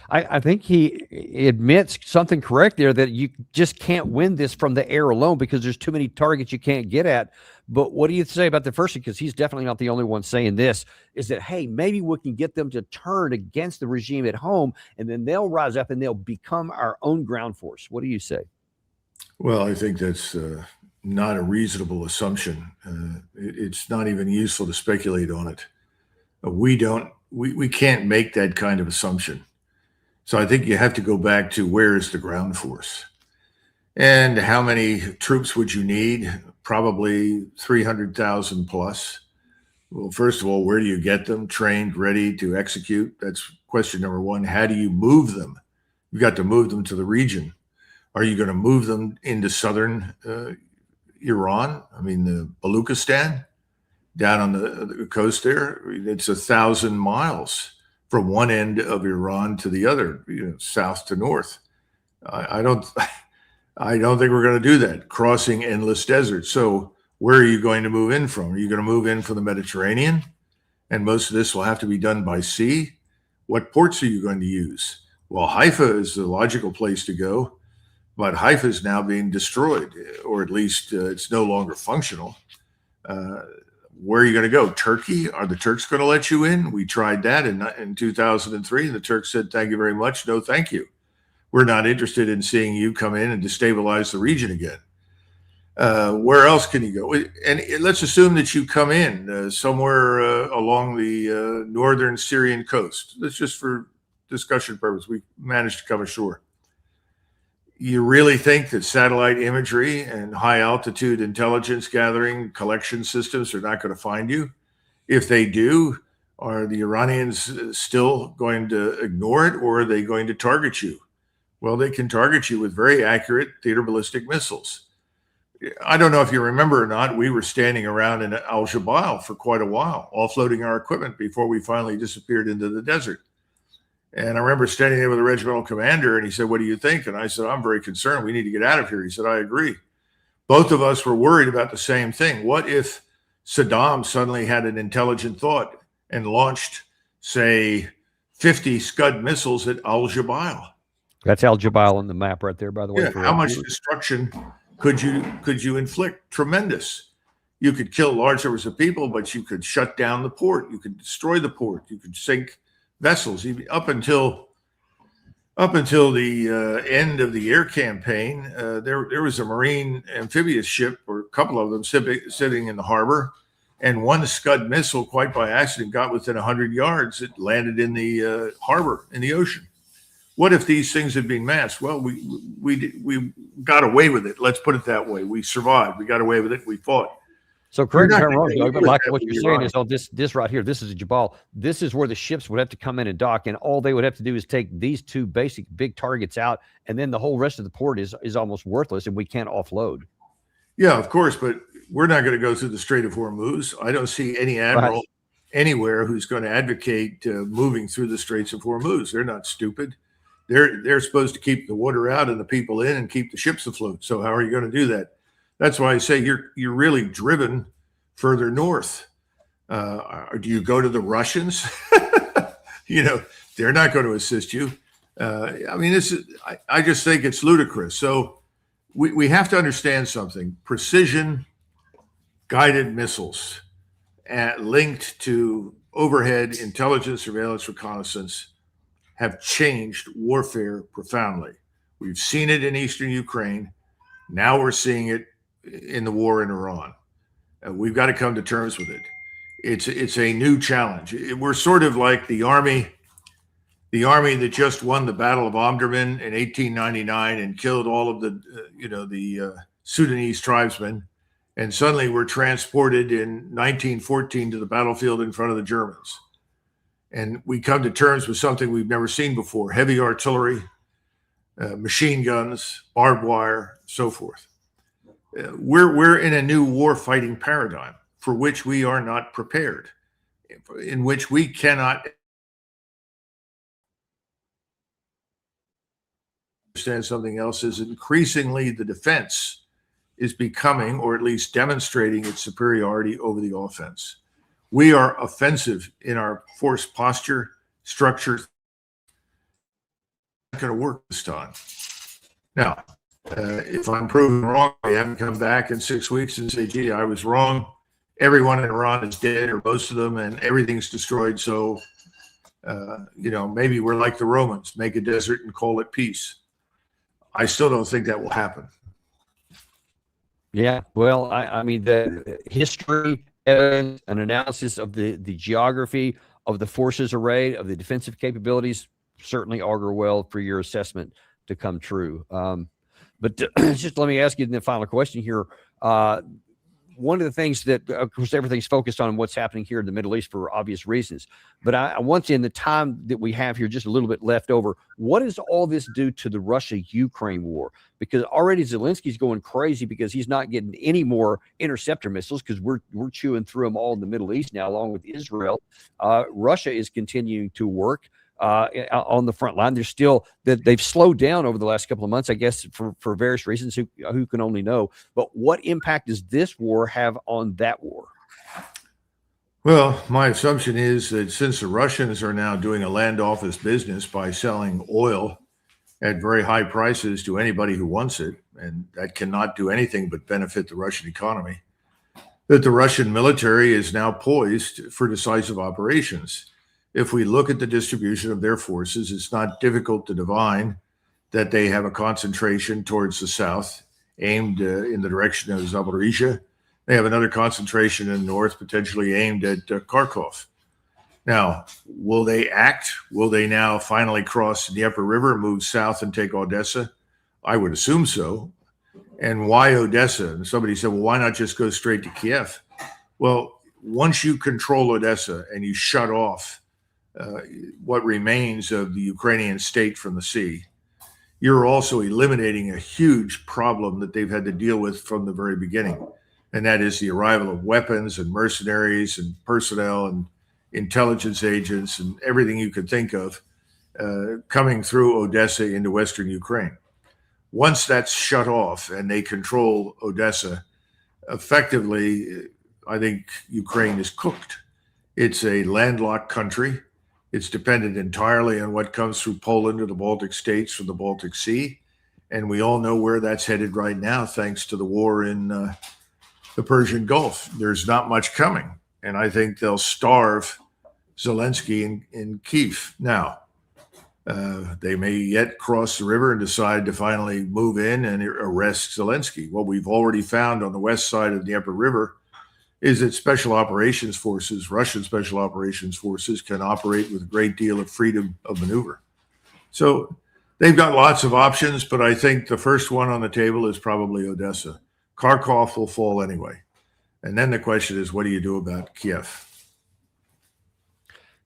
[SPEAKER 2] I think he admits something correct there, that you just can't win this from the air alone because there's too many targets you can't get at. But what do you say about the first? Because he's definitely not the only one saying this, is that, hey, maybe we can get them to turn against the regime at home, and then they'll rise up and they'll become our own ground force. What do you say?
[SPEAKER 3] Well, I think that's not a reasonable assumption. It's not even useful to speculate on it. We can't make that kind of assumption. So I think you have to go back to where is the ground force and how many troops would you need? Probably 300,000 plus. Well, first of all, where do you get them trained, ready to execute? That's question number one. How do you move them? You've got to move them to the region. Are you going to move them into southern Iran? I mean, the Baluchistan down on the coast there, it's 1,000 miles from one end of Iran to the other, south to north. I don't think we're going to do that, crossing endless deserts. So where are you going to move in from? Are you going to move in from the Mediterranean? And most of this will have to be done by sea. What ports are you going to use? Well, Haifa is the logical place to go, but Haifa is now being destroyed, or at least it's no longer functional. Where are you going to go? Turkey? Are the Turks going to let you in? We tried that in 2003. And the Turks said, thank you very much. No, thank you. We're not interested in seeing you come in and destabilize the region again. Where else can you go? And let's assume that you come in somewhere along the northern Syrian coast. That's just for discussion purpose. We managed to come ashore. You really think that satellite imagery and high altitude intelligence gathering collection systems are not going to find you? If they do, are the Iranians still going to ignore it, or are they going to target you? Well, they can target you with very accurate theater ballistic missiles. I don't know if you remember or not, we were standing around in Al-Jabail for quite a while, offloading our equipment before we finally disappeared into the desert. And I remember standing there with a regimental commander, and he said, what do you think? And I said, I'm very concerned. We need to get out of here. He said, I agree. Both of us were worried about the same thing. What if Saddam suddenly had an intelligent thought and launched, say, 50 Scud missiles at Al-Jabail?
[SPEAKER 2] That's Al-Jabail on the map right there, by the way.
[SPEAKER 3] Yeah, how much destruction could you inflict? Tremendous. You could kill large numbers of people, but you could shut down the port. You could destroy the port. You could sink vessels. Even up until the end of the air campaign, there was a Marine amphibious ship, or a couple of them, sitting in the harbor, and one Scud missile, quite by accident, got within 100 yards. It landed in the harbor, in the ocean. What if these things had been masked? Well, we got away with it. Let's put it that way. We survived. We got away with it. We fought.
[SPEAKER 2] So correct me if I'm wrong, Doug, but like what you're saying is, oh, this right here, this is a Jabal. This is where the ships would have to come in and dock, and all they would have to do is take these two basic big targets out, and then the whole rest of the port is almost worthless, and we can't offload.
[SPEAKER 3] Yeah, of course, but we're not going to go through the Strait of Hormuz. I don't see any admiral anywhere who's going to advocate moving through the Straits of Hormuz. They're not stupid. They're supposed to keep the water out and the people in and keep the ships afloat. So how are you going to do that? That's why I say you're really driven further north. Do you go to the Russians? They're not going to assist you. I mean, I just think it's ludicrous. So we have to understand something. Precision guided missiles linked to overhead intelligence, surveillance, reconnaissance have changed warfare profoundly. We've seen it in eastern Ukraine. Now we're seeing it in the war in Iran. We've got to come to terms with it. It's a new challenge. We're sort of like the army that just won the Battle of Omdurman in 1899 and killed all of the Sudanese tribesmen, and suddenly we're transported in 1914 to the battlefield in front of the Germans, and we come to terms with something we've never seen before: heavy artillery, machine guns, barbed wire, so forth. We're in a new war fighting paradigm for which we are not prepared, in which we cannot understand. Something else is increasingly the defense is becoming, or at least demonstrating, its superiority over the offense. We are offensive in our force posture, structure. Not going to work this time. Now, if I'm proven wrong, I haven't come back in 6 weeks and say, gee, I was wrong. Everyone in Iran is dead, or most of them, and everything's destroyed. So, maybe we're like the Romans, make a desert and call it peace. I still don't think that will happen.
[SPEAKER 2] Yeah, well, I mean, the history, evidence, an analysis of the geography of the forces array, of the defensive capabilities, certainly augur well for your assessment to come true. But just let me ask you the final question here. One of the things that, of course, everything's focused on what's happening here in the Middle East for obvious reasons. But I want in the time that we have here, just a little bit left over, what does all this do to the Russia-Ukraine war? Because already Zelensky's going crazy because he's not getting any more interceptor missiles because we're chewing through them all in the Middle East now, along with Israel. Russia is continuing to work on the front line. There's still that they've slowed down over the last couple of months, I guess, for various reasons. Who can only know? But what impact does this war have on that war?
[SPEAKER 3] Well, my assumption is that since the Russians are now doing a land office business by selling oil at very high prices to anybody who wants it, and that cannot do anything but benefit the Russian economy, that the Russian military is now poised for decisive operations. If we look at the distribution of their forces, it's not difficult to divine that they have a concentration towards the south, aimed in the direction of Zaporizhia. They have another concentration in the north, potentially aimed at Kharkov. Now, will they act? Will they now finally cross the Dnieper River, move south and take Odessa? I would assume so. And why Odessa? And somebody said, well, why not just go straight to Kiev? Well, once you control Odessa and you shut off what remains of the Ukrainian state from the sea, you're also eliminating a huge problem that they've had to deal with from the very beginning. And that is the arrival of weapons and mercenaries and personnel and intelligence agents and everything you could think of coming through Odessa into Western Ukraine. Once that's shut off and they control Odessa, effectively, I think Ukraine is cooked. It's a landlocked country. It's dependent entirely on what comes through Poland or the Baltic states from the Baltic Sea. And we all know where that's headed right now, thanks to the war in the Persian Gulf. There's not much coming. And I think they'll starve Zelensky in Kyiv. Now, they may yet cross the river and decide to finally move in and arrest Zelensky. What we've already found on the west side of the Dnieper River is that special operations forces, Russian special operations forces, can operate with a great deal of freedom of maneuver. So They've got lots of options, but I think the first one on the table is probably Odessa. Kharkov will fall anyway. And then the question is, what do you do about Kiev?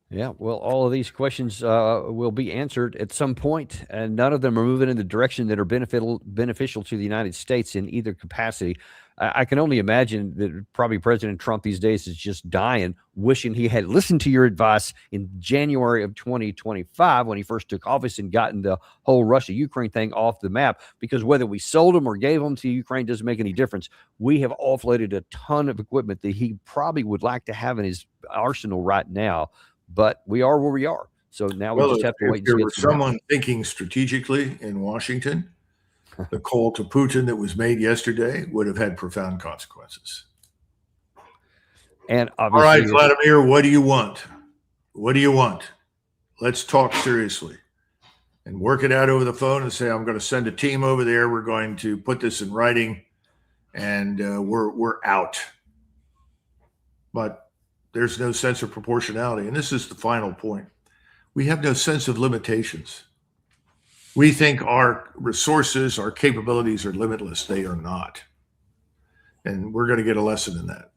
[SPEAKER 2] Yeah, well, all of these questions will be answered at some point, and none of them are moving in the direction that are beneficial to the United States in either capacity. I can only imagine that probably President Trump these days is just dying, wishing he had listened to your advice in January of 2025 when he first took office and gotten the whole Russia-Ukraine thing off the map, because whether we sold them or gave them to Ukraine doesn't make any difference. We have offloaded a ton of equipment that he probably would like to have in his arsenal right now, but we are where we are. So now we just have to wait and see.
[SPEAKER 3] If there was someone thinking strategically in Washington, the call to Putin that was made yesterday would have had profound consequences.
[SPEAKER 2] And
[SPEAKER 3] all right, Vladimir, what do you want? What do you want? Let's talk seriously and work it out over the phone and say, I'm going to send a team over there. We're going to put this in writing, and we're out. But there's no sense of proportionality. And this is the final point. We have no sense of limitations. We think our resources, our capabilities are limitless. They are not. And we're going to get a lesson in that.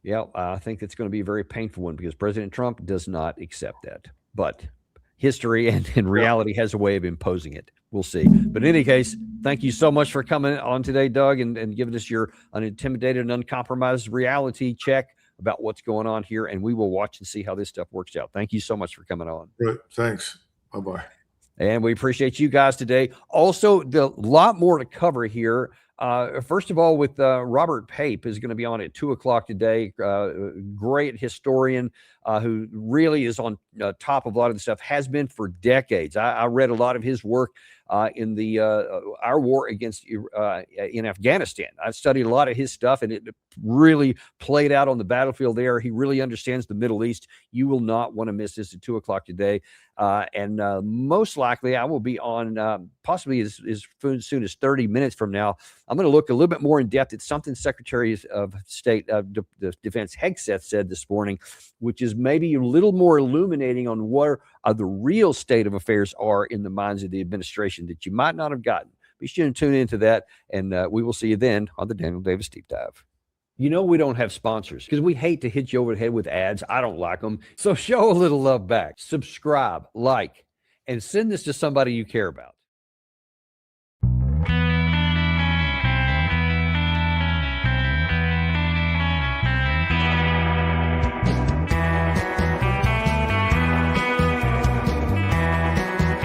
[SPEAKER 2] Yeah, I think it's going to be a very painful one because President Trump does not accept that. But history and reality has a way of imposing it. We'll see. But in any case, thank you so much for coming on today, Doug, and giving us your unintimidated and uncompromised reality check about what's going on here. And we will watch and see how this stuff works out. Thank you so much for coming on.
[SPEAKER 3] Right. Thanks. Bye-bye.
[SPEAKER 2] And we appreciate you guys today. Also, a lot more to cover here. First of all, with Robert Pape is going to be on at 2:00 today. Great historian who really is on top of a lot of the stuff, has been for decades. I read a lot of his work in the our war against in Afghanistan. I studied a lot of his stuff, and it really played out on the battlefield there. He really understands the Middle East. You will not want to miss this at 2:00 today. And most likely I will be on possibly as soon as 30 minutes from now. I'm going to look a little bit more in depth at something Secretary of State of Defense Hegseth said this morning, which is maybe a little more illuminating on what the real state of affairs are in the minds of the administration that you might not have gotten. Be sure to tune into that, and we will see you then on the Daniel Davis Deep Dive. You know we don't have sponsors because we hate to hit you over the head with ads. I don't like them. So show a little love back. Subscribe, like, and send this to somebody you care about.